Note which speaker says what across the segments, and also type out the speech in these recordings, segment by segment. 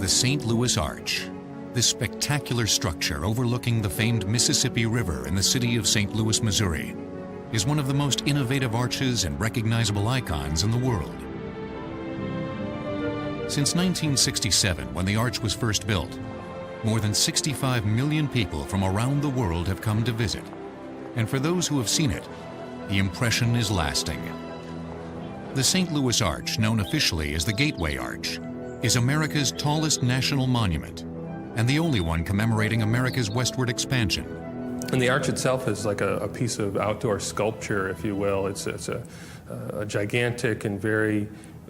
Speaker 1: The St. Louis Arch, this spectacular structure overlooking the famed Mississippi River in the city of St. Louis, Missouri, is one of the most innovative arches and recognizable icons in the world. Since 1967, when the arch was first built, more than 65 million people from around the world have come to visit. And for those who have seen it, the impression is lasting. The St. Louis Arch, known officially as the Gateway Arch, is America's tallest national monument and the only one commemorating America's westward expansion.
Speaker 2: And the arch itself is like a piece of outdoor sculpture, if you will. It's a gigantic and very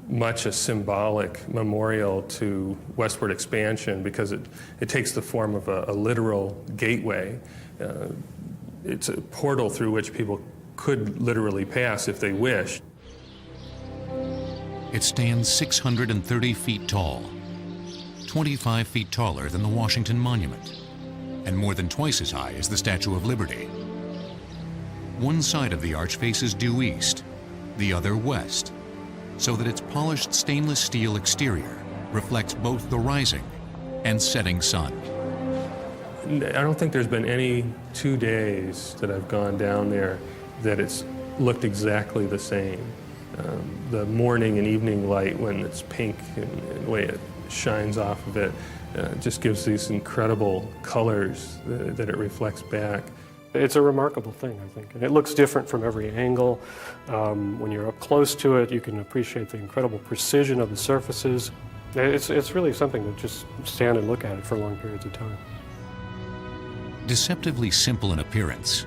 Speaker 2: much a symbolic memorial to westward expansion because it takes the form of a literal gateway. It's a portal through which people could literally pass if they wished.
Speaker 1: It stands 630 feet tall, 25 feet taller than the Washington Monument, and more than twice as high as the Statue of Liberty. One side of the arch faces due east, the other west, so that its polished stainless steel exterior reflects both the rising and setting sun.
Speaker 2: I don't think there's been any 2 days that I've gone down there that it's looked exactly the same. The morning and evening light, when it's pink and the way it shines off of it, just gives these incredible colors that it reflects back.
Speaker 3: It's a remarkable thing, I think, and it looks different from every angle. When you're up close to it, you can appreciate the incredible precision of the surfaces. It's really something to just stand and look at it for long periods of time.
Speaker 1: Deceptively simple in appearance,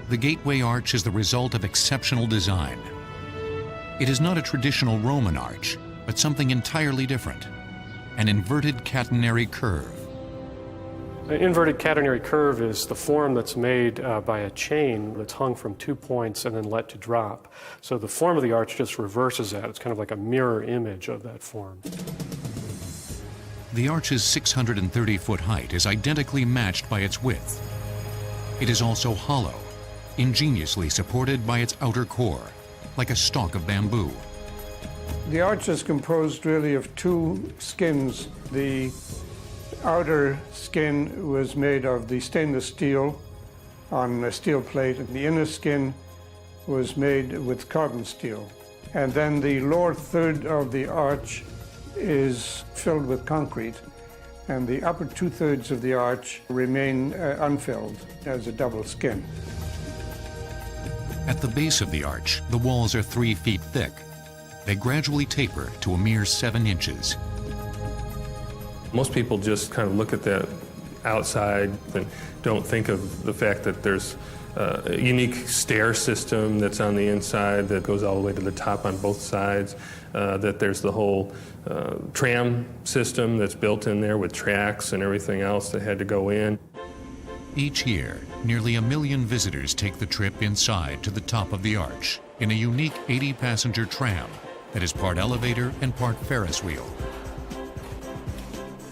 Speaker 1: the Gateway Arch is the result of exceptional design. It is not a traditional Roman arch, but something entirely different, an inverted catenary curve.
Speaker 3: An inverted catenary curve is the form that's made by a chain that's hung from 2 points and then let to drop. So the form of the arch just reverses that. It's kind of like a mirror image of that form.
Speaker 1: The arch's 630-foot height is identically matched by its width. It is also hollow, ingeniously supported by its outer core, like a stalk of bamboo.
Speaker 4: The arch is composed really of 2 skins. The outer skin was made of the stainless steel on a steel plate, and the inner skin was made with carbon steel. And then the lower third of the arch is filled with concrete, and the upper 2/3 of the arch remain unfilled as a double skin.
Speaker 1: At the base of the arch, the walls are 3 feet thick. They gradually taper to a mere 7 inches.
Speaker 2: Most people just kind of look at that outside and don't think of the fact that there's a unique stair system that's on the inside that goes all the way to the top on both sides, that there's the whole tram system that's built in there with tracks and everything else that had to go in.
Speaker 1: Each year, nearly 1 million visitors take the trip inside to the top of the arch in a unique 80-passenger tram that is part elevator and part Ferris wheel.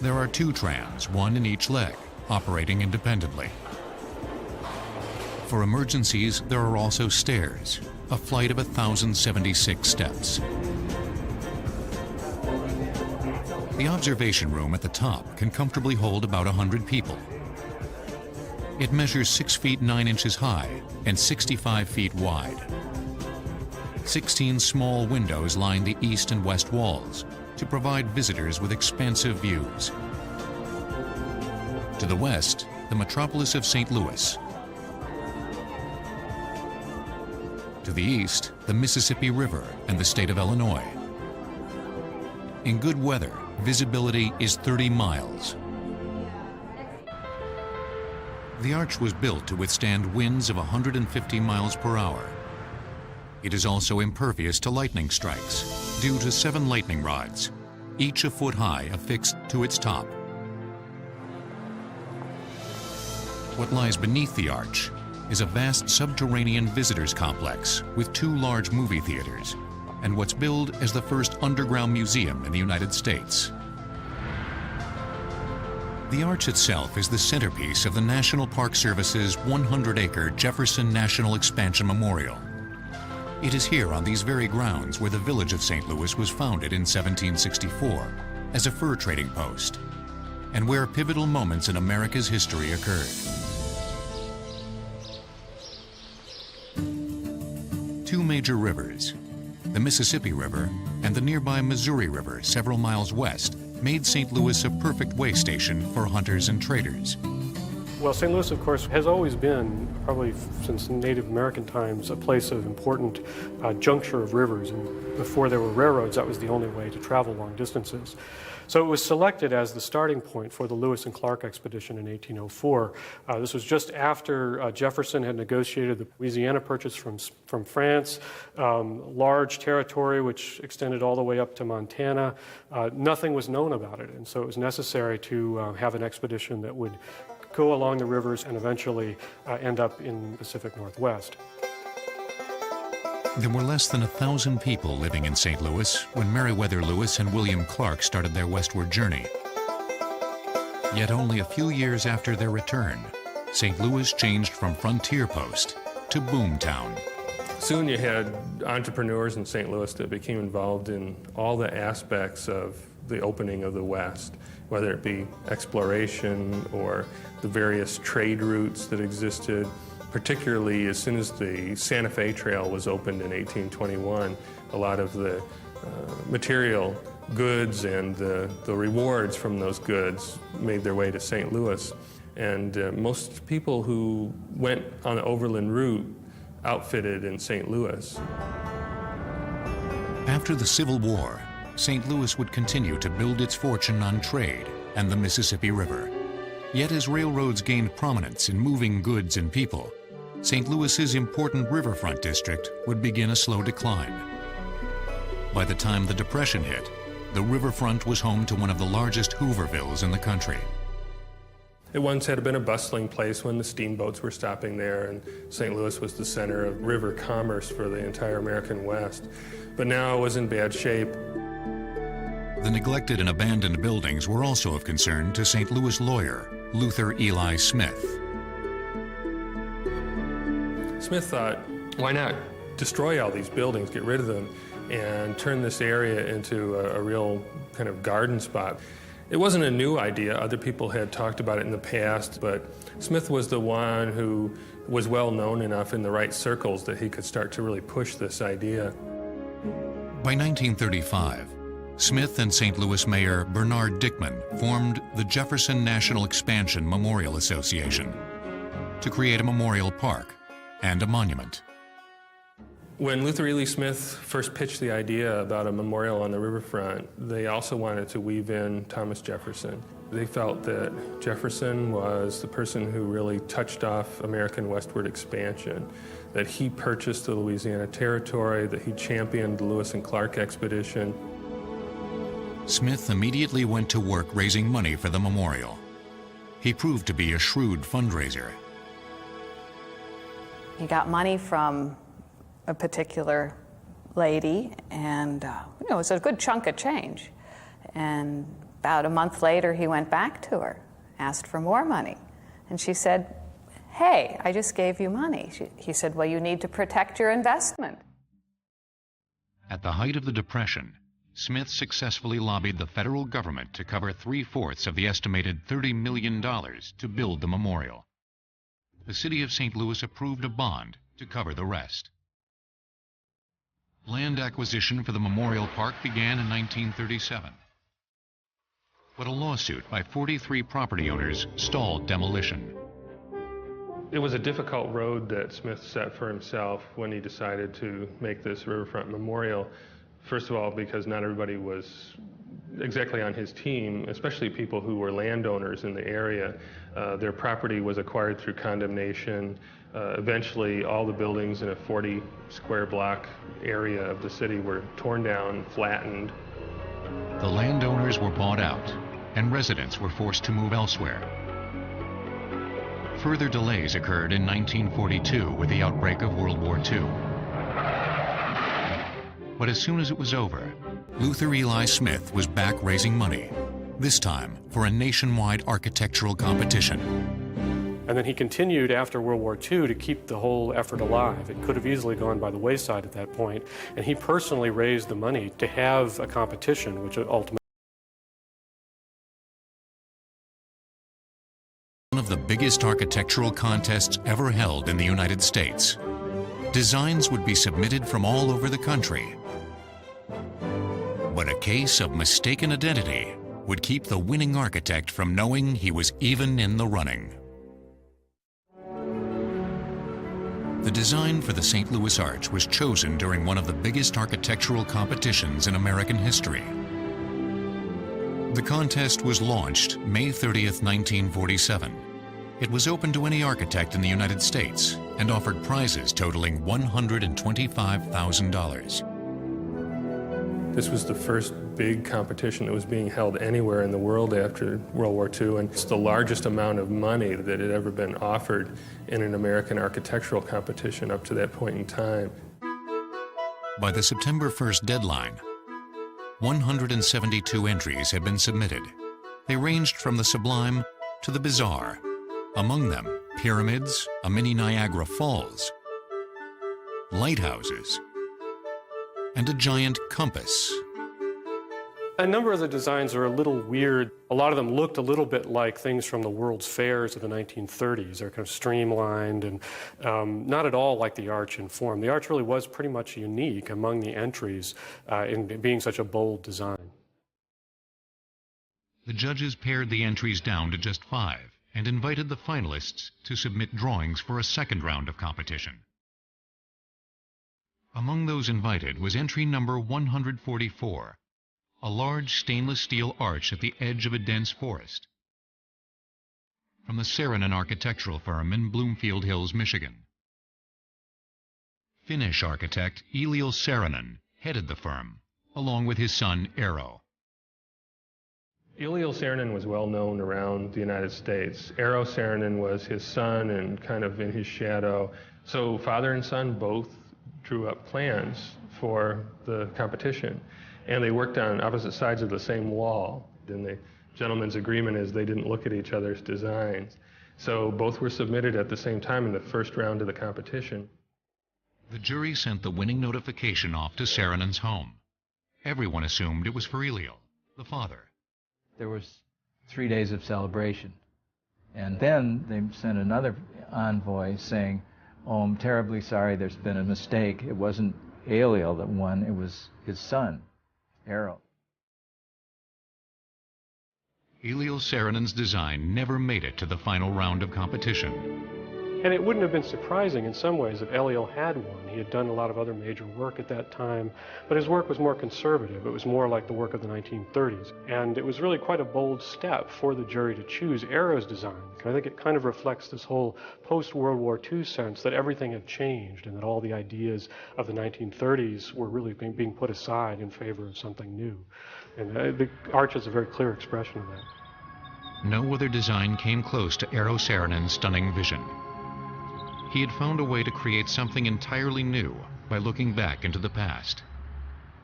Speaker 1: There are 2 trams, one in each leg, operating independently. For emergencies, there are also stairs, a flight of 1,076 steps. The observation room at the top can comfortably hold about 100 people. It measures 6 feet 9 inches high and 65 feet wide. 16 small windows line the east and west walls to provide visitors with expansive views. To the west, the metropolis of St. Louis. To the east, the Mississippi River and the state of Illinois. In good weather, visibility is 30 miles. The arch was built to withstand winds of 150 miles per hour. It is also impervious to lightning strikes due to 7 lightning rods, each a foot high, affixed to its top. What lies beneath the arch is a vast subterranean visitors complex with 2 large movie theaters and what's billed as the first underground museum in the United States. The arch itself is the centerpiece of the National Park Service's 100-acre Jefferson National Expansion Memorial. It is here on these very grounds where the village of St. Louis was founded in 1764 as a fur trading post and where pivotal moments in America's history occurred. Two major rivers, the Mississippi River and the nearby Missouri River several miles west, made St. Louis a perfect way station for hunters and traders.
Speaker 3: Well, St. Louis, of course, has always been, probably since Native American times, a place of important juncture of rivers. And before there were railroads, that was the only way to travel long distances. So it was selected as the starting point for the Lewis and Clark expedition in 1804. This was just after Jefferson had negotiated the Louisiana Purchase from France, large territory which extended all the way up to Montana. Nothing was known about it, and so it was necessary to have an expedition that would go along the rivers and eventually end up in the Pacific Northwest.
Speaker 1: There were less than 1,000 people living in St. Louis when Meriwether Lewis and William Clark started their westward journey. Yet only a few years after their return, St. Louis changed from frontier post to boom town.
Speaker 2: Soon you had entrepreneurs in St. Louis that became involved in all the aspects of the opening of the West, whether it be exploration or the various trade routes that existed. Particularly as soon as the Santa Fe Trail was opened in 1821, a lot of the material goods and the rewards from those goods made their way to St. Louis. And most people who went on the overland route outfitted in St. Louis.
Speaker 1: After the Civil War, St. Louis would continue to build its fortune on trade and the Mississippi River. Yet as railroads gained prominence in moving goods and people, St. Louis's important riverfront district would begin a slow decline. By the time the Depression hit, the riverfront was home to one of the largest Hoovervilles in the country.
Speaker 2: It once had been a bustling place when the steamboats were stopping there, and St. Louis was the center of river commerce for the entire American West. But now it was in bad shape.
Speaker 1: The neglected and abandoned buildings were also of concern to St. Louis lawyer Luther Eli Smith.
Speaker 2: Smith thought, why not destroy all these buildings, get rid of them, and turn this area into a real kind of garden spot. It wasn't a new idea. Other people had talked about it in the past, but Smith was the one who was well known enough in the right circles that he could start to really push this idea.
Speaker 1: By 1935, Smith and St. Louis Mayor Bernard Dickman formed the Jefferson National Expansion Memorial Association to create a memorial park and a monument.
Speaker 2: When Luther Ely Smith first pitched the idea about a memorial on the riverfront, they also wanted to weave in Thomas Jefferson. They felt that Jefferson was the person who really touched off American westward expansion, that he purchased the Louisiana Territory, that he championed the Lewis and Clark expedition.
Speaker 1: Smith immediately went to work raising money for the memorial. He proved to be a shrewd fundraiser.
Speaker 5: He got money from a particular lady, and it was a good chunk of change. And about a month later, he went back to her, asked for more money. And she said, hey, I just gave you money. He said, well, you need to protect your investment.
Speaker 1: At the height of the Depression, Smith successfully lobbied the federal government to cover 3/4 of the estimated $30 million to build the memorial. The city of St. Louis approved a bond to cover the rest. Land acquisition for the memorial park began in 1937. But a lawsuit by 43 property owners stalled demolition.
Speaker 2: It was a difficult road that Smith set for himself when he decided to make this riverfront memorial. First of all, because not everybody was exactly on his team, especially people who were landowners in the area. Their property was acquired through condemnation. Eventually, all the buildings in a 40 square block area of the city were torn down, flattened.
Speaker 1: The landowners were bought out, and residents were forced to move elsewhere. Further delays occurred in 1942 with the outbreak of World War II. But as soon as it was over, Luther Eli Smith was back raising money, this time for a nationwide architectural competition.
Speaker 3: And then he continued after World War II to keep the whole effort alive. It could have easily gone by the wayside at that point, and he personally raised the money to have a competition, which ultimately
Speaker 1: one of the biggest architectural contests ever held in the United States. Designs would be submitted from all over the country. But a case of mistaken identity would keep the winning architect from knowing he was even in the running. The design for the St. Louis Arch was chosen during one of the biggest architectural competitions in American history. The contest was launched May 30th, 1947. It was open to any architect in the United States and offered prizes totaling $125,000.
Speaker 2: This was the first big competition that was being held anywhere in the world after World War II, and it's the largest amount of money that had ever been offered in an American architectural competition up to that point in time.
Speaker 1: By the September 1st deadline, 172 entries had been submitted. They ranged from the sublime to the bizarre. Among them, pyramids, a mini Niagara Falls, lighthouses, and a giant compass.
Speaker 3: A number of the designs are a little weird. A lot of them looked a little bit like things from the World's Fairs of the 1930s. They're kind of streamlined and not at all like the arch in form. The arch really was pretty much unique among the entries in being such a bold design.
Speaker 1: The judges pared the entries down to just 5 and invited the finalists to submit drawings for a second round of competition. Among those invited was entry number 144, a large stainless steel arch at the edge of a dense forest. From the Saarinen architectural firm in Bloomfield Hills, Michigan. Finnish architect Eliel Saarinen headed the firm, along with his son Eero.
Speaker 2: Eliel Saarinen was well known around the United States. Eero Saarinen was his son and kind of in his shadow. So father and son both drew up plans for the competition, and they worked on opposite sides of the same wall. And the gentleman's agreement is they didn't look at each other's designs. So both were submitted at the same time in the first round of the competition.
Speaker 1: The jury sent the winning notification off to Saarinen's home. Everyone assumed it was for Eliel, the father.
Speaker 6: There was 3 days of celebration. And then they sent another envoy saying, "Oh, I'm terribly sorry, there's been a mistake. It wasn't Eliel that won, it was his son, Eero."
Speaker 1: Eliel Saarinen's design never made it to the final round of competition.
Speaker 3: And it wouldn't have been surprising in some ways if Eliel had won. He had done a lot of other major work at that time, but his work was more conservative. It was more like the work of the 1930s. And it was really quite a bold step for the jury to choose Eero's design. I think it kind of reflects this whole post-World War II sense that everything had changed and that all the ideas of the 1930s were really being put aside in favor of something new. And the arch is a very clear expression of that.
Speaker 1: No other design came close to Eero Saarinen's stunning vision. He had found a way to create something entirely new by looking back into the past.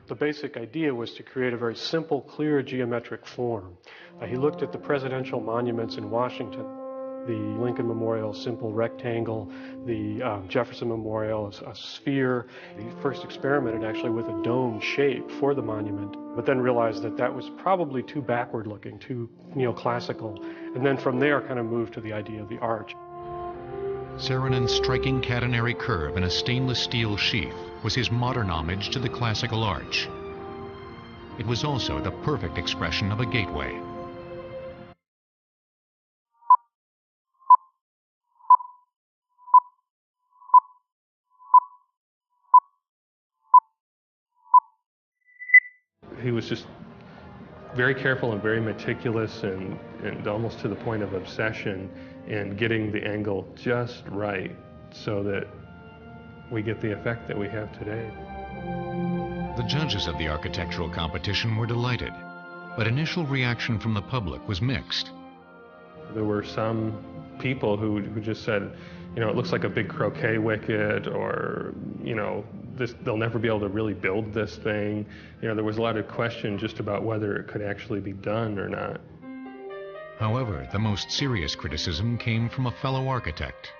Speaker 3: The basic idea was to create a very simple, clear geometric form. He looked at the presidential monuments in Washington, the Lincoln Memorial, simple rectangle, the Jefferson Memorial, a sphere. He first experimented actually with a dome shape for the monument, but then realized that that was probably too backward looking, too neoclassical, and then from there kind of moved to the idea of the arch.
Speaker 1: Saarinen's striking catenary curve in a stainless steel sheath was his modern homage to the classical arch. It was also the perfect expression of a gateway.
Speaker 2: He was just very careful and very meticulous and almost to the point of obsession in getting the angle just right so that we get the effect that we have today.
Speaker 1: The judges of the architectural competition were delighted, but initial reaction from the public was mixed.
Speaker 2: There were some people who just said, you know, it looks like a big croquet wicket, or, you know, they'll never be able to really build this thing. You know, there was a lot of question just about whether it could actually be done or not.
Speaker 1: However, the most serious criticism came from a fellow architect.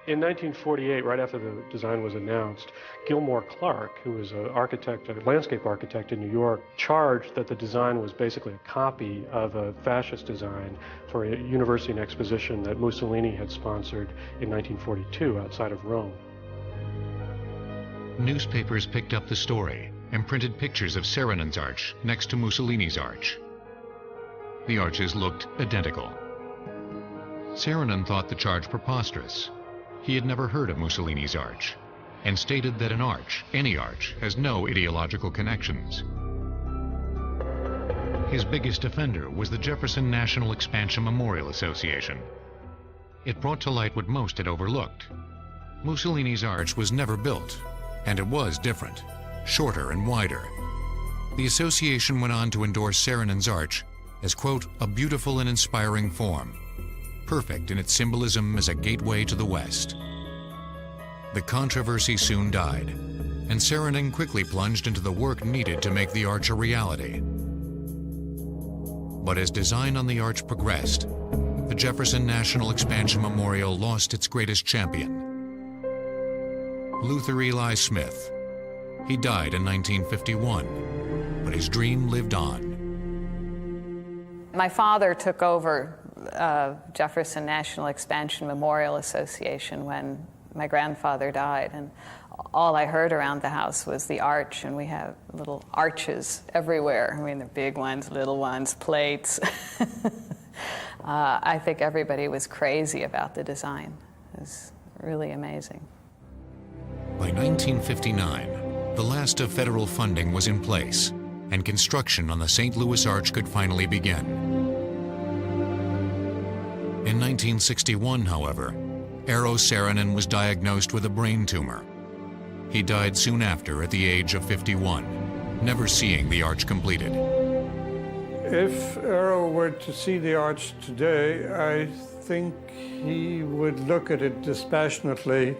Speaker 3: In 1948, right after the design was announced, Gilmore Clark, who was an architect, a landscape architect in New York, charged that the design was basically a copy of a fascist design for a university and exposition that Mussolini had sponsored in 1942 outside of Rome.
Speaker 1: Newspapers picked up the story and printed pictures of Saarinen's arch next to Mussolini's arch. The arches looked identical. Saarinen thought the charge preposterous. He had never heard of Mussolini's arch, and stated that an arch, any arch, has no ideological connections. His biggest offender was the Jefferson National Expansion Memorial Association. It brought to light what most had overlooked. Mussolini's arch was never built, and it was different, shorter and wider. The association went on to endorse Saarinen's arch as, quote, a beautiful and inspiring form, perfect in its symbolism as a gateway to the West. The controversy soon died, and Saarinen quickly plunged into the work needed to make the arch a reality. But as design on the arch progressed, the Jefferson National Expansion Memorial lost its greatest champion, Luther Eli Smith. He died in 1951, but his dream lived on.
Speaker 5: My father took over Jefferson National Expansion Memorial Association when my grandfather died, and all I heard around the house was the arch, and we have little arches everywhere. I mean, the big ones, little ones, plates. I think everybody was crazy about the design. It was really amazing.
Speaker 1: By 1959, the last of federal funding was in place, and construction on the St. Louis Arch could finally begin. In 1961, however, Eero Saarinen was diagnosed with a brain tumor. He died soon after at the age of 51, never seeing the arch completed.
Speaker 4: If Eero were to see the arch today, I think he would look at it dispassionately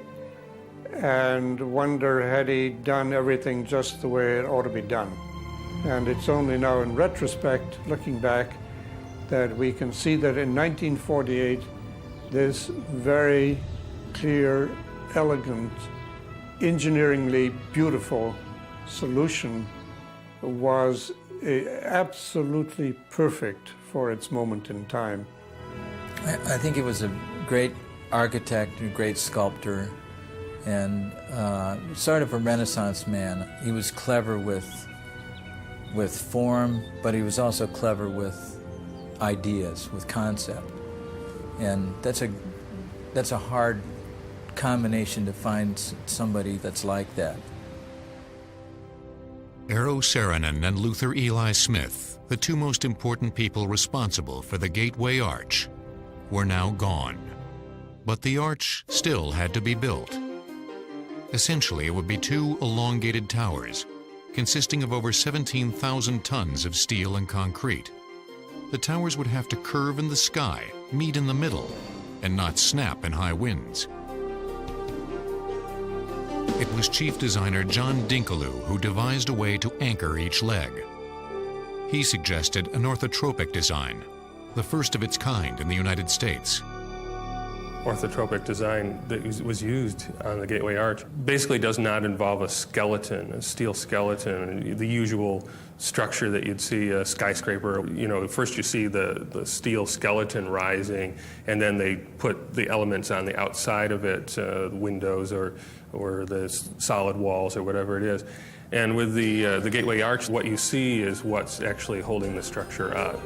Speaker 4: and wonder had he done everything just the way it ought to be done. And it's only now in retrospect, looking back, that we can see that in 1948, this very clear, elegant, engineeringly beautiful solution was absolutely perfect for its moment in time.
Speaker 6: I think he was a great architect, a great sculptor, and sort of a Renaissance man. He was clever with form, but he was also clever with ideas, with concept. And that's a hard combination to find somebody that's like that.
Speaker 1: Eero Saarinen and Luther Eli Smith, the two most important people responsible for the Gateway Arch, were now gone. But the arch still had to be built. Essentially, it would be two elongated towers, consisting of over 17,000 tons of steel and concrete. The towers would have to curve in the sky, meet in the middle, and not snap in high winds. It was chief designer John Dinkeloo who devised a way to anchor each leg. He suggested an orthotropic design, the first of its kind in the United States.
Speaker 2: Orthotropic design that was used on the Gateway Arch basically does not involve a skeleton, a steel skeleton, the usual structure that you'd see a skyscraper. You know, first you see the steel skeleton rising, and then they put the elements on the outside of it, windows or the solid walls or whatever it is. And with the Gateway Arch, what you see is what's actually holding the structure up.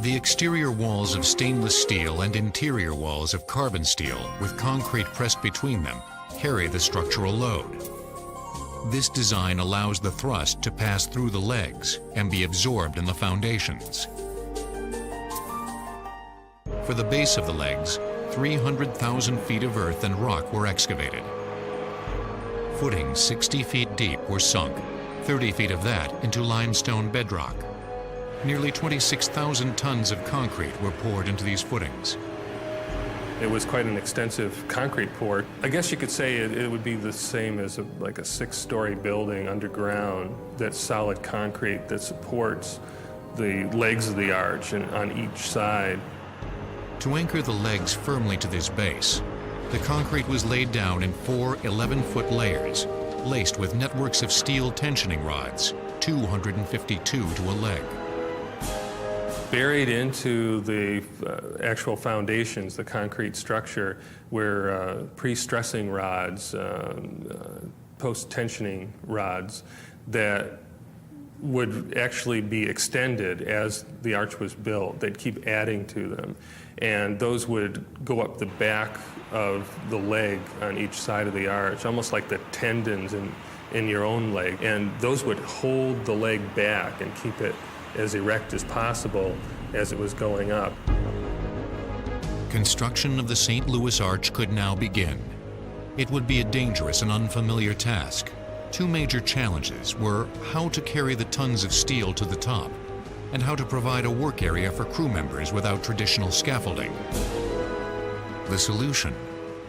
Speaker 1: The exterior walls of stainless steel and interior walls of carbon steel with concrete pressed between them carry the structural load. This design allows the thrust to pass through the legs and be absorbed in the foundations. For the base of the legs, 300,000 feet of earth and rock were excavated. Footings 60 feet deep were sunk, 30 feet of that into limestone bedrock. Nearly 26,000 tons of concrete were poured into these footings.
Speaker 2: It was quite an extensive concrete pour. I guess you could say it would be the same as like a 6-story building underground that's solid concrete that supports the legs of the arch and on each side.
Speaker 1: To anchor the legs firmly to this base, The concrete was laid down in 4 11-foot layers, laced with networks of steel tensioning rods, 252 to a leg.
Speaker 2: Buried into the actual foundations, the concrete structure, were pre-stressing rods, post-tensioning rods that would actually be extended as the arch was built. They'd keep adding to them. And those would go up the back of the leg on each side of the arch, almost like the tendons in your own leg. And those would hold the leg back and keep it as erect as possible as it was going up.
Speaker 1: Construction of the St. Louis Arch could now begin. It would be a dangerous and unfamiliar task. Two major challenges were how to carry the tons of steel to the top and how to provide a work area for crew members without traditional scaffolding. The solution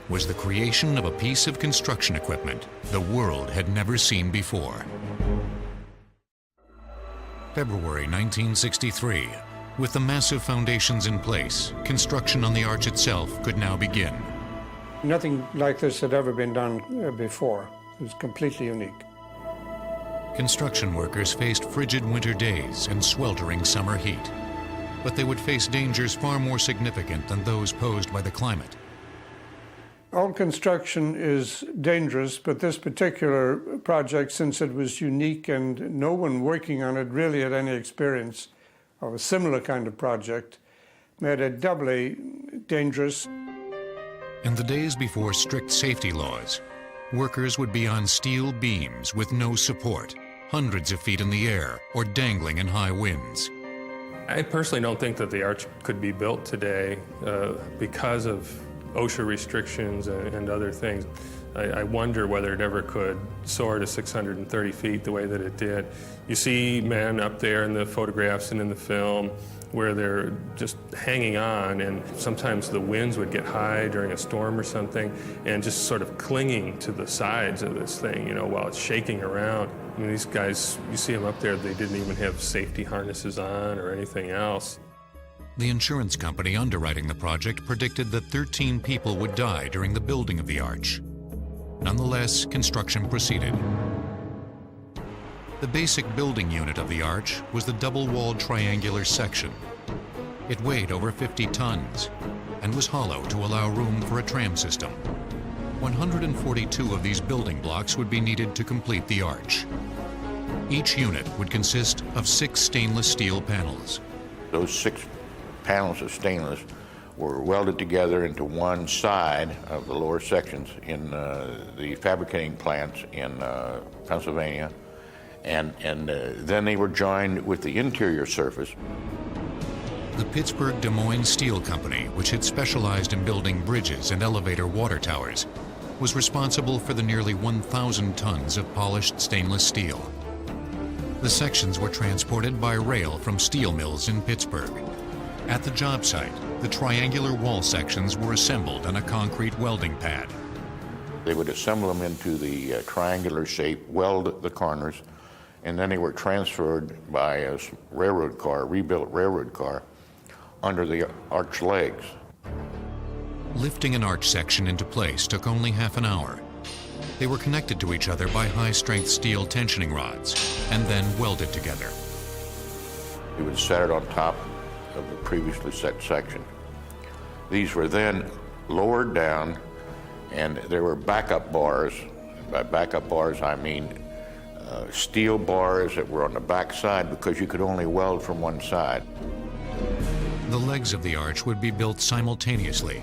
Speaker 1: was the creation of a piece of construction equipment the world had never seen before. February 1963. With the massive foundations in place, construction on the arch itself could now begin.
Speaker 4: Nothing like this had ever been done before. It was completely unique.
Speaker 1: Construction workers faced frigid winter days and sweltering summer heat. But they would face dangers far more significant than those posed by the climate.
Speaker 4: All construction is dangerous, but this particular project, since it was unique and no one working on it really had any experience of a similar kind of project, made it doubly dangerous.
Speaker 1: In the days before strict safety laws, workers would be on steel beams with no support, hundreds of feet in the air or dangling in high winds.
Speaker 2: I personally don't think that the arch could be built today because of OSHA restrictions and other things. I wonder whether it ever could soar to 630 feet the way that it did. You see men up there in the photographs and in the film where they're just hanging on, and sometimes the winds would get high during a storm or something, and just sort of clinging to the sides of this thing, you know, while it's shaking around. I mean, these guys, you see them up there, they didn't even have safety harnesses on or anything else.
Speaker 1: The insurance company underwriting the project predicted that 13 people would die during the building of the arch. Nonetheless, construction proceeded. The basic building unit of the arch was the double-walled triangular section. It weighed over 50 tons and was hollow to allow room for a tram system. 142 of these building blocks would be needed to complete the arch. Each unit would consist of 6 stainless steel panels.
Speaker 7: Those 6 panels of stainless were welded together into one side of the lower sections in the fabricating plants in Pennsylvania, and then they were joined with the interior surface.
Speaker 1: The Pittsburgh Des Moines Steel Company, which had specialized in building bridges and elevator water towers, was responsible for the nearly 1,000 tons of polished stainless steel. The sections were transported by rail from steel mills in Pittsburgh. At the job site, the triangular wall sections were assembled on a concrete welding pad.
Speaker 7: They would assemble them into the triangular shape, weld the corners, and then they were transferred by a railroad car, rebuilt railroad car, under the arch legs.
Speaker 1: Lifting an arch section into place took only half an hour. They were connected to each other by high-strength steel tensioning rods and then welded together.
Speaker 7: You would set it on top of the previously set section. These were then lowered down, and there were backup bars. By backup bars, I mean steel bars that were on the back side because you could only weld from one side.
Speaker 1: The legs of the arch would be built simultaneously.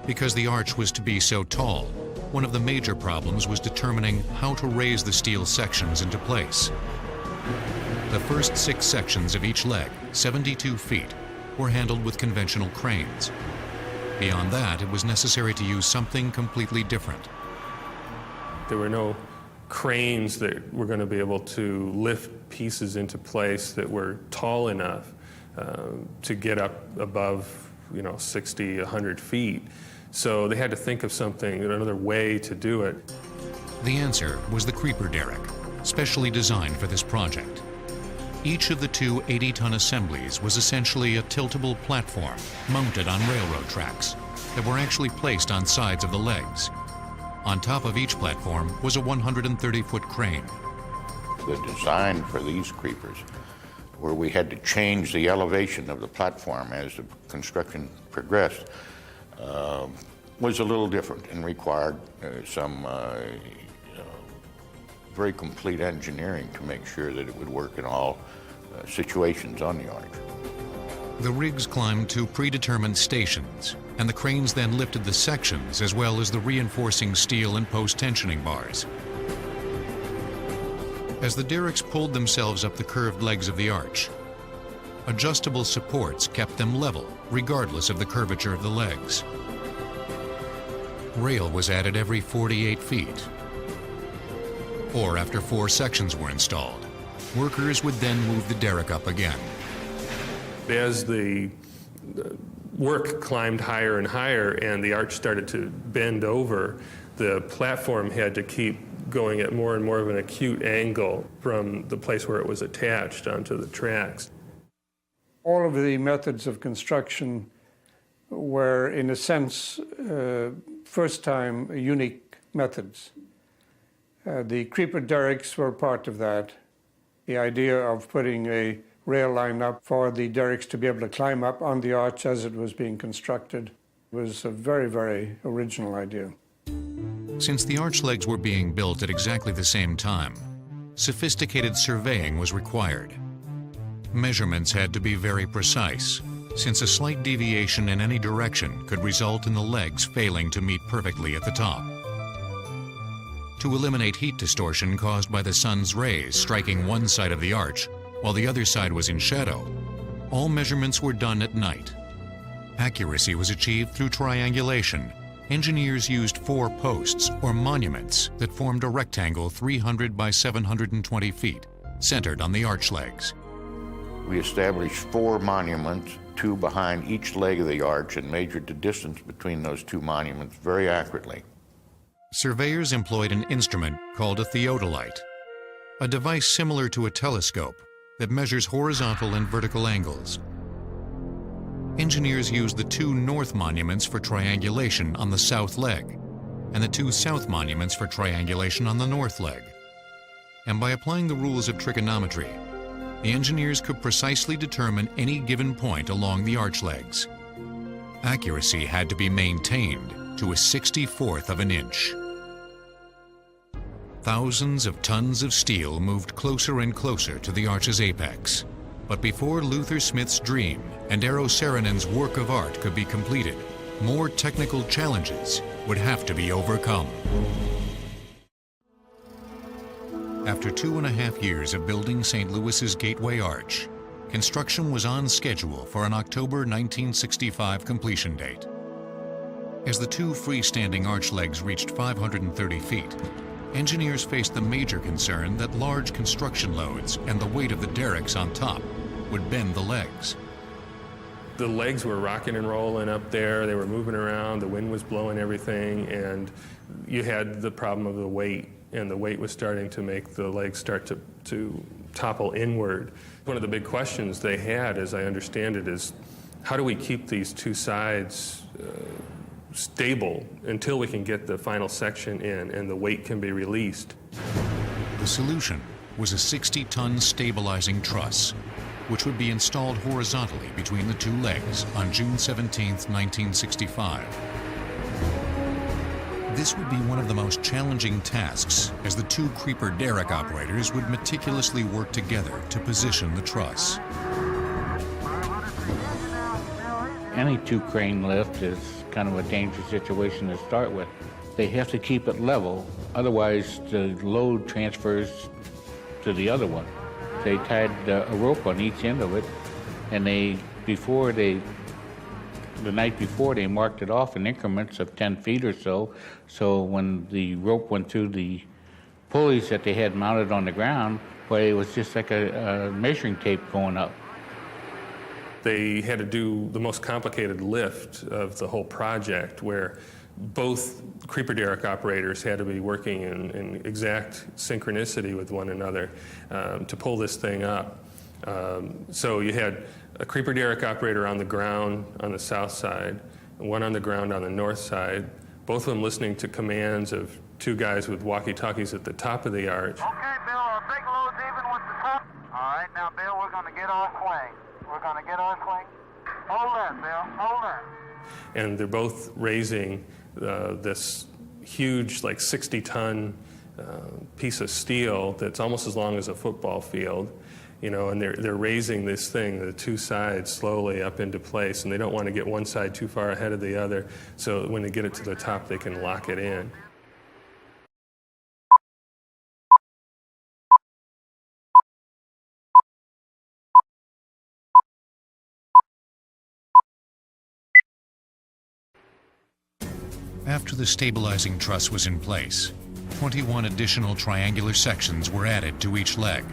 Speaker 1: Because the arch was to be so tall, one of the major problems was determining how to raise the steel sections into place. The first 6 sections of each leg, 72 feet, were handled with conventional cranes. Beyond that, it was necessary to use something completely different.
Speaker 2: There were no cranes that were going to be able to lift pieces into place that were tall enough to get up above, 60, 100 feet. So they had to think of something, another way to do it.
Speaker 1: The answer was the creeper derrick, specially designed for this project. Each of the two 80-ton assemblies was essentially a tiltable platform mounted on railroad tracks that were actually placed on sides of the legs. On top of each platform was a 130-foot crane.
Speaker 7: The design for these creepers, where we had to change the elevation of the platform as the construction progressed, was a little different and required some very complete engineering to make sure that it would work in all situations on the arch.
Speaker 1: The rigs climbed to predetermined stations, and the cranes then lifted the sections as well as the reinforcing steel and post-tensioning bars. As the derricks pulled themselves up the curved legs of the arch, adjustable supports kept them level regardless of the curvature of the legs. Rail was added every 48 feet, or after 4 sections were installed. Workers would then move the derrick up again.
Speaker 2: As the work climbed higher and higher and the arch started to bend over, the platform had to keep going at more and more of an acute angle from the place where it was attached onto the tracks.
Speaker 4: All of the methods of construction were, in a sense, first-time unique methods. The creeper derricks were part of that. The idea of putting a rail line up for the derricks to be able to climb up on the arch as it was being constructed was a very, very original idea.
Speaker 1: Since the arch legs were being built at exactly the same time, sophisticated surveying was required. Measurements had to be very precise, since a slight deviation in any direction could result in the legs failing to meet perfectly at the top. To eliminate heat distortion caused by the sun's rays striking one side of the arch while the other side was in shadow, all measurements were done at night. Accuracy was achieved through triangulation. Engineers used 4 posts, or monuments, that formed a rectangle 300 by 720 feet, centered on the arch legs.
Speaker 7: We established 4 monuments, 2 behind each leg of the arch, and measured the distance between those 2 monuments very accurately.
Speaker 1: Surveyors employed an instrument called a theodolite, a device similar to a telescope that measures horizontal and vertical angles. Engineers used the 2 north monuments for triangulation on the south leg, and the 2 south monuments for triangulation on the north leg. And by applying the rules of trigonometry, the engineers could precisely determine any given point along the arch legs. Accuracy had to be maintained to a 64th of an inch. Thousands of tons of steel moved closer and closer to the arch's apex. But before Luther Smith's dream and Eero Saarinen's work of art could be completed, more technical challenges would have to be overcome. After 2.5 years of building St. Louis's Gateway Arch, construction was on schedule for an October 1965 completion date. As the 2 freestanding arch legs reached 530 feet, engineers faced the major concern that large construction loads and the weight of the derricks on top would bend the legs.
Speaker 2: The legs were rocking and rolling up there. They were moving around. The wind was blowing everything, and you had the problem of the weight, and the weight was starting to make the legs start to topple inward. One of the big questions they had, as I understand it, is how do we keep these 2 sides stable until we can get the final section in and the weight can be released?
Speaker 1: The solution was a 60-ton stabilizing truss, which would be installed horizontally between the 2 legs on June 17, 1965. This would be one of the most challenging tasks, as the 2 creeper derrick operators would meticulously work together to position the truss.
Speaker 8: Any 2 crane lift is kind of a dangerous situation to start with. They have to keep it level, otherwise the load transfers to the other one. They tied a rope on each end of it, and the night before they marked it off in increments of 10 feet or so, so when the rope went through the pulleys that they had mounted on the ground, well, it was just like a measuring tape going up.
Speaker 2: They had to do the most complicated lift of the whole project, where both creeper derrick operators had to be working in exact synchronicity with one another to pull this thing up. So you had a creeper derrick operator on the ground on the south side, and one on the ground on the north side, both of them listening to commands of two guys with walkie-talkies at the top of the arch.
Speaker 9: Okay, Bill, our big load's even with the top. All right, now, Bill, we're going to get our swing. We're going to get our swing. Hold that, Bill. Hold that.
Speaker 2: And they're both raising this huge, like 60-ton piece of steel that's almost as long as a football field, you know, and they're raising this thing, the two sides, slowly up into place, and they don't want to get one side too far ahead of the other, so when they get it to the top, they can lock it in.
Speaker 1: After the stabilizing truss was in place, 21 additional triangular sections were added to each leg.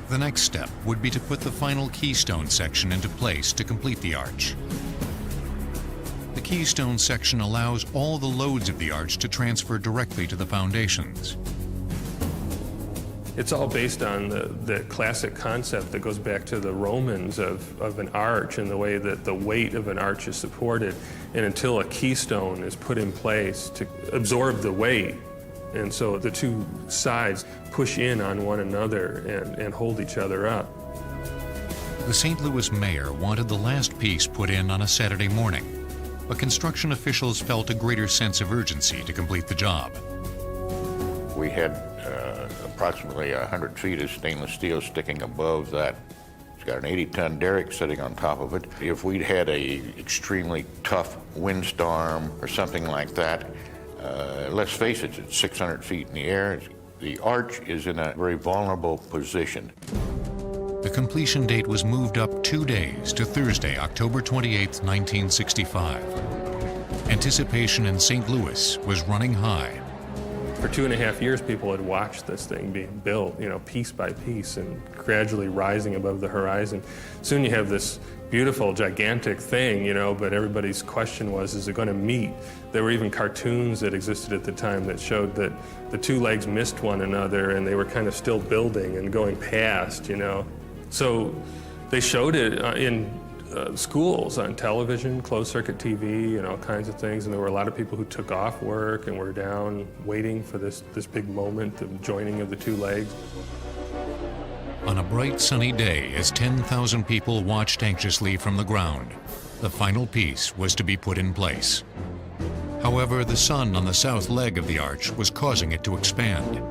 Speaker 1: The next step would be to put the final keystone section into place to complete the arch. The keystone section allows all the loads of the arch to transfer directly to the foundations.
Speaker 2: It's all based on the classic concept that goes back to the Romans of an arch and the way that the weight of an arch is supported. And until a keystone is put in place to absorb the weight, and so the two sides push in on one another and hold each other up.
Speaker 1: The St. Louis mayor wanted the last piece put in on a Saturday morning, but construction officials felt a greater sense of urgency to complete the job.
Speaker 7: We had approximately 100 feet of stainless steel sticking above that. It's got an 80-ton derrick sitting on top of it. If we'd had a extremely tough windstorm or something like that, let's face it, it's 600 feet in the air. The arch is in a very vulnerable position.
Speaker 1: The completion date was moved up 2 days to Thursday, October 28, 1965. Anticipation in St. Louis was running high.
Speaker 2: For 2.5 years, people had watched this thing being built, you know, piece by piece and gradually rising above the horizon. Soon you have this beautiful, gigantic thing, you know, but everybody's question was, is it going to meet? There were even cartoons that existed at the time that showed that the two legs missed one another and they were kind of still building and going past, you know. So they showed it in schools, on television, closed-circuit TV, and all kinds of things, and there were a lot of people who took off work and were down waiting for this big moment, the joining of the two legs.
Speaker 1: On a bright sunny day, as 10,000 people watched anxiously from the ground, the final piece was to be put in place. However, the sun on the south leg of the arch was causing it to expand.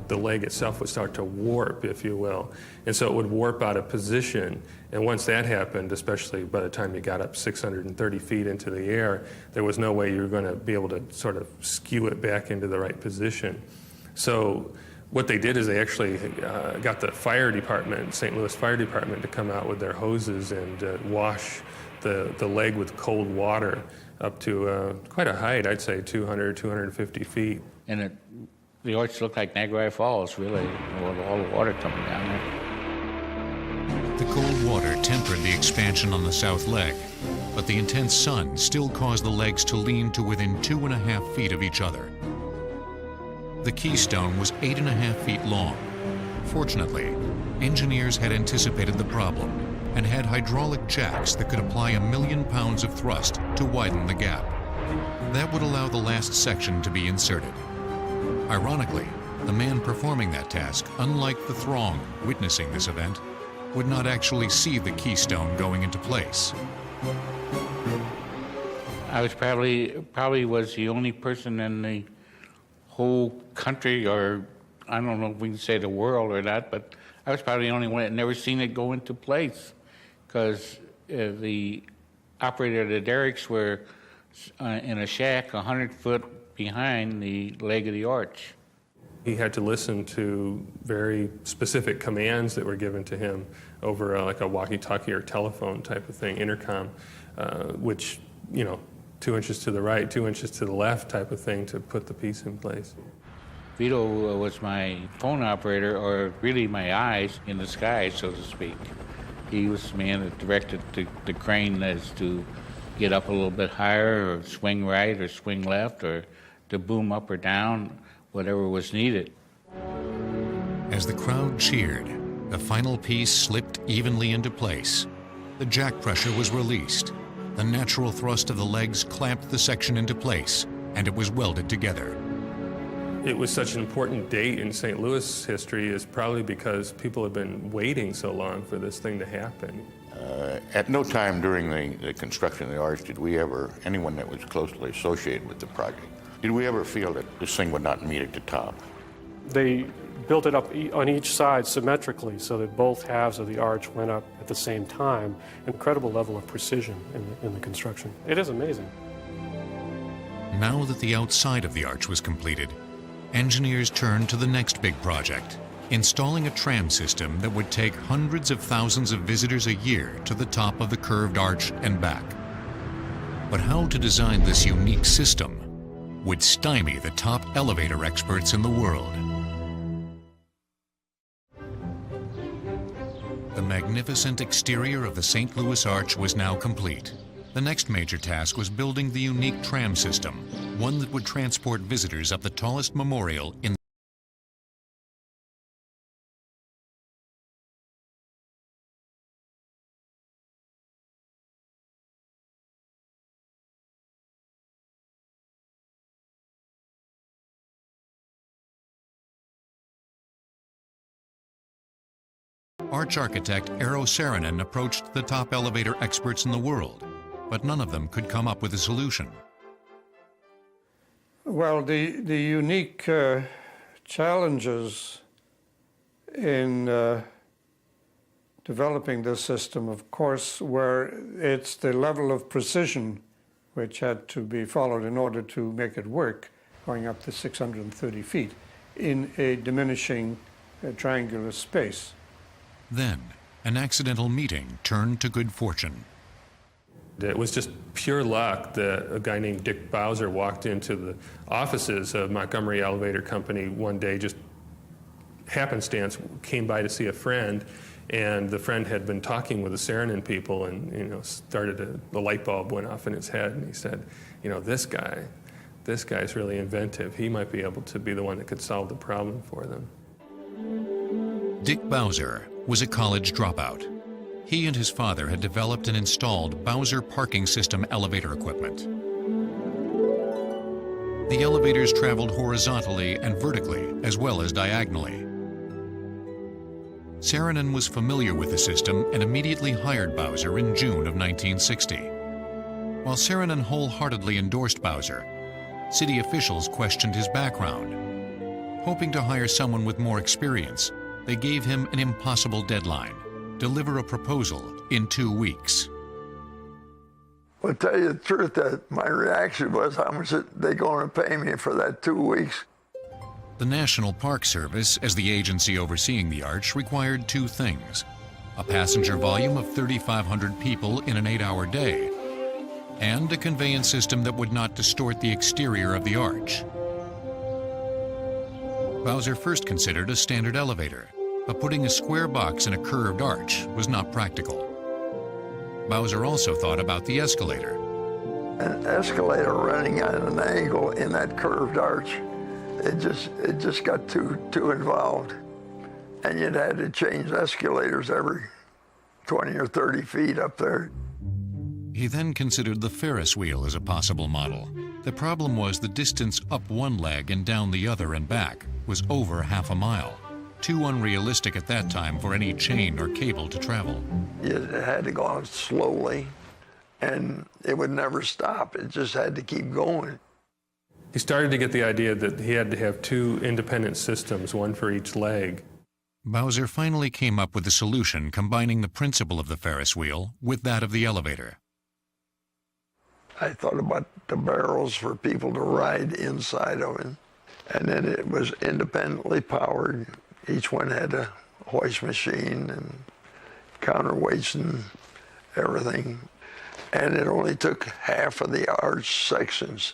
Speaker 2: The leg itself would start to warp, if you will, and so it would warp out of position. And once that happened, especially by the time you got up 630 feet into the air, there was no way you were going to be able to sort of skew it back into the right position. So what they did is they actually got the fire department, St. Louis Fire Department, to come out with their hoses and wash the leg with cold water up to quite a height, I'd say 200, 250 feet.
Speaker 8: And the arch looked like Niagara Falls, really, with all the water coming down there.
Speaker 1: The cold water tempered the expansion on the south leg, but the intense sun still caused the legs to lean to within 2.5 feet of each other. The keystone was 8.5 feet long. Fortunately, engineers had anticipated the problem and had hydraulic jacks that could apply 1 million pounds of thrust to widen the gap. That would allow the last section to be inserted. Ironically, the man performing that task, unlike the throng witnessing this event, would not actually see the keystone going into place.
Speaker 8: I was probably was the only person in the whole country, or I don't know if we can say the world or not, but I was probably the only one that never seen it go into place, because the operator of the derricks were in a shack 100 foot behind the leg of the arch.
Speaker 2: He had to listen to very specific commands that were given to him over like a walkie-talkie or telephone type of thing, intercom, which, you know, 2 inches to the right, 2 inches to the left type of thing to put the piece in place.
Speaker 8: Vito was my phone operator, or really my eyes in the sky, so to speak. He was the man that directed the crane as to get up a little bit higher, or swing right, or swing left, or to boom up or down, whatever was needed.
Speaker 1: As the crowd cheered, The final piece slipped evenly into place. The jack pressure was released. The natural thrust of the legs clamped the section into place, and it was welded together.
Speaker 2: It was such an important date in St. Louis history is probably because people have been waiting so long for this thing to happen.
Speaker 7: At no time during the construction of the arch did we ever, anyone that was closely associated with the project, did we ever feel that this thing would not meet at the top?
Speaker 3: They built it up on each side symmetrically so that both halves of the arch went up at the same time. Incredible level of precision in the construction. It is amazing.
Speaker 1: Now that the outside of the arch was completed, engineers turned to the next big project, installing a tram system that would take hundreds of thousands of visitors a year to the top of the curved arch and back. But how to design this unique system would stymie the top elevator experts in the world. The magnificent exterior of the St. Louis Arch was now complete. The next major task was building the unique tram system, one that would transport visitors up the tallest memorial in Arch architect Eero Saarinen approached the top elevator experts in the world, but none of them could come up with a solution.
Speaker 4: Well, the unique challenges in developing this system, of course, were it's the level of precision which had to be followed in order to make it work, going up to 630 feet in a diminishing triangular space.
Speaker 1: Then, an accidental meeting turned to good fortune.
Speaker 2: It was just pure luck that a guy named Dick Bowser walked into the offices of Montgomery Elevator Company one day, just happenstance, came by to see a friend, and the friend had been talking with the Saarinen people, and the light bulb went off in his head, and he said, this guy's really inventive. He might be able to be the one that could solve the problem for them.
Speaker 1: Dick Bowser was a college dropout. He and his father had developed and installed Bowser parking system elevator equipment. The elevators traveled horizontally and vertically, as well as diagonally. Saarinen was familiar with the system and immediately hired Bowser in June of 1960. While Saarinen wholeheartedly endorsed Bowser, city officials questioned his background. Hoping to hire someone with more experience, they gave him an impossible deadline: deliver a proposal in 2 weeks.
Speaker 10: I'll tell you the truth, that my reaction was, how much are they going to pay me for that 2 weeks?
Speaker 1: The National Park Service, as the agency overseeing the arch, required 2 things: a passenger volume of 3,500 people in an 8-hour day, and a conveyance system that would not distort the exterior of the arch. Bowser first considered a standard elevator, but putting a square box in a curved arch was not practical. Bowser also thought about the escalator.
Speaker 10: An escalator running at an angle in that curved arch, it just got too involved. And you'd had to change escalators every 20 or 30 feet up there.
Speaker 1: He then considered the Ferris wheel as a possible model. The problem was the distance up one leg and down the other and back was over half a mile. Too unrealistic at that time for any chain or cable to travel.
Speaker 10: It had to go on slowly, and it would never stop. It just had to keep going.
Speaker 2: He started to get the idea that he had to have 2 independent systems, one for each leg.
Speaker 1: Bowser finally came up with a solution combining the principle of the Ferris wheel with that of the elevator.
Speaker 10: I thought about the barrels for people to ride inside of it, and then it was independently powered. Each one had a hoist machine and counterweights and everything, and it only took half of the arch sections.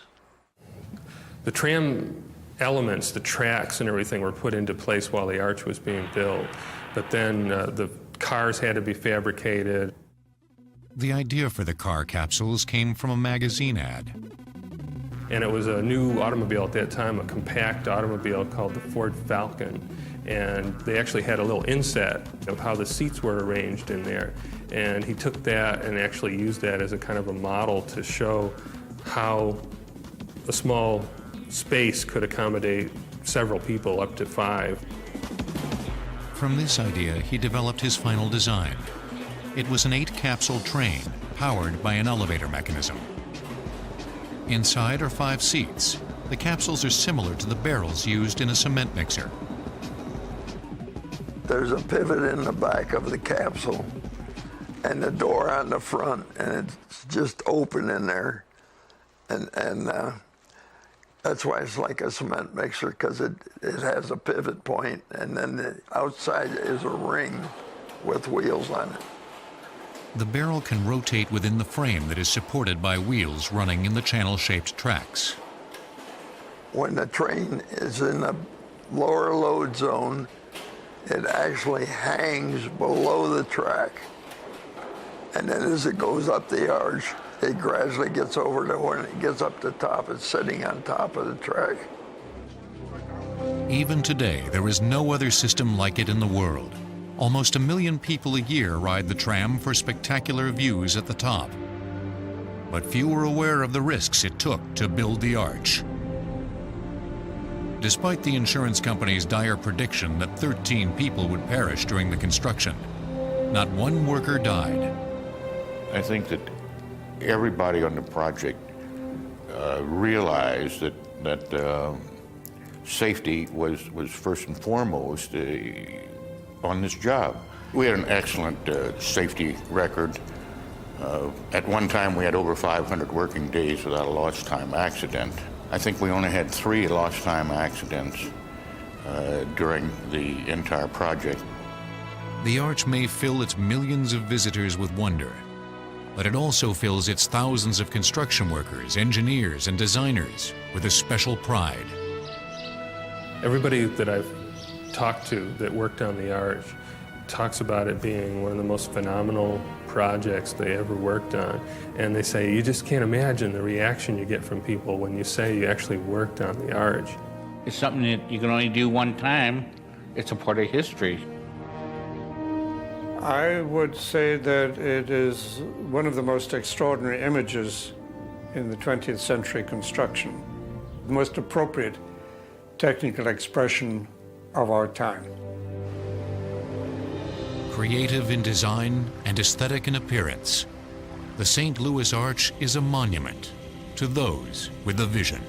Speaker 2: The tram elements, the tracks and everything were put into place while the arch was being built, but then the cars had to be fabricated.
Speaker 1: The idea for the car capsules came from a magazine ad.
Speaker 2: And it was a new automobile at that time, a compact automobile called the Ford Falcon. And they actually had a little inset of how the seats were arranged in there. And he took that and actually used that as a kind of a model to show how a small space could accommodate several people, up to 5.
Speaker 1: From this idea, he developed his final design. It was an 8-capsule train powered by an elevator mechanism. Inside are 5 seats. The capsules are similar to the barrels used in a cement mixer.
Speaker 10: There's a pivot in the back of the capsule and the door on the front, and it's just open in there. And that's why it's like a cement mixer, because it has a pivot point, and then the outside is a ring with wheels on it.
Speaker 1: The barrel can rotate within the frame that is supported by wheels running in the channel-shaped tracks.
Speaker 10: When the train is in the lower load zone, it actually hangs below the track. And then as it goes up the arch, it gradually gets over to when it gets up the top, it's sitting on top of the track.
Speaker 1: Even today, there is no other system like it in the world. Almost 1 million people a year ride the tram for spectacular views at the top. But few are aware of the risks it took to build the arch. Despite the insurance company's dire prediction that 13 people would perish during the construction, not one worker died.
Speaker 7: I think that everybody on the project realized that safety was first and foremost on this job. We had an excellent safety record. At one time, we had over 500 working days without a lost time accident. I think we only had 3 lost time accidents during the entire project.
Speaker 1: The arch may fill its millions of visitors with wonder, but it also fills its thousands of construction workers, engineers, and designers with a special pride.
Speaker 2: Everybody that I've talked to that worked on the arch talks about it being one of the most phenomenal projects they ever worked on. And they say, you just can't imagine the reaction you get from people when you say you actually worked on the arch.
Speaker 8: It's something that you can only do one time. It's a part of history.
Speaker 4: I would say that it is one of the most extraordinary images in the 20th century construction, the most appropriate technical expression of our time.
Speaker 1: Creative in design and aesthetic in appearance, the St. Louis Arch is a monument to those with a vision.